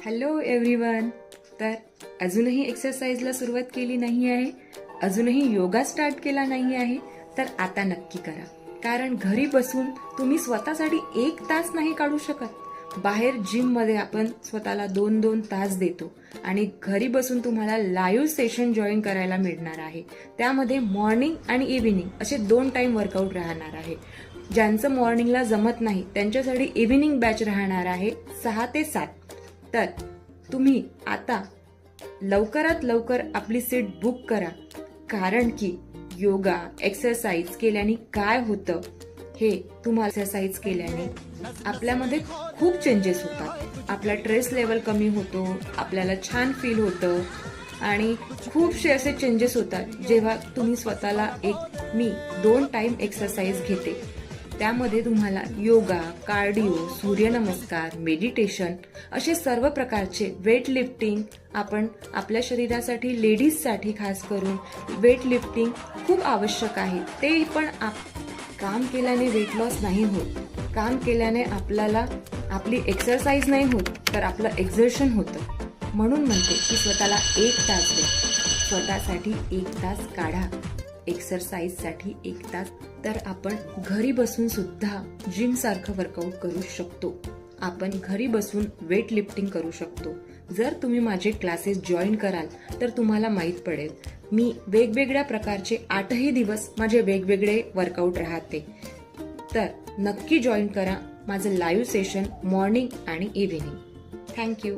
Hello everyone. तर अजूनही एक्सरसाइजला सुरुवात केली नाही आहे, अजूनही योगा स्टार्ट केला नाही आहे, तर आता नक्की करा. कारण घरी बसून तुम्ही स्वतःसाठी 1 तास नाही काढू शकत. बाहेर जिम मध्ये आपण स्वतःला 2-2 तास देतो आणि घरी बसून तुम्हाला लाईव्ह सेशन जॉईन करायला मिळणार आहे. त्यामध्ये मॉर्निंग आणि इव्हिनिंग असे 2 टाइम वर्कआउट राहणार आहे. ज्यांचं मॉर्निंगला जमत नाही त्यांच्यासाठी इव्हिनिंग बॅच राहणार आहे 6 ते 7. तर तुम्ही आता लवकरात लवकर आपली सीट बुक करा. कारण की योगा एक्सरसाइज केल्याने काय होतं हे तुम्हाला एक्सरसाइज केल्याने आपल्यामध्ये खूप चेंजेस होतात. आपला स्ट्रेस लेवल कमी होतो, आपल्याला छान फील होतं आणि खूपसे असे चेंजेस होतात जेव्हा तुम्ही स्वतःला मी 2 टाइम एक्सरसाइज घेते. त्यामध्ये तुम्हाला योगा, कार्डिओ, सूर्यनमस्कार, मेडिटेशन असे सर्व प्रकारचे वेट लिफ्टिंग, आपण आपल्या शरीरासाठी लेडीजसाठी खास करून वेट लिफ्टिंग खूप आवश्यक आहे. ते पण काम केल्याने वेट लॉस नाही होत. काम केल्याने आपल्याला आपली एक्सरसाइज नाही होत तर आपलं एक्झर्शन होतं. म्हणून म्हणते की स्वतःला 1 तास द्या, स्वतःसाठी 1 तास काढा, एक्सरसाइजसाठी 1 तास. तर आपण घरी बसून सुद्धा जिम सारखं वर्कआउट करू शकतो. आपण घरी बसून वेट लिफ्टिंग करू शकतो. जर तुम्ही माझे क्लासेस जॉईन कराल तर तुम्हाला माहीत पडेल मी वेगवेगळ्या प्रकारचे 8ही दिवस माझे वेगवेगळे वर्कआउट राहते. तर नक्की जॉईन करा माझं लाईव्ह सेशन मॉर्निंग आणि इव्हिनिंग. थँक्यू.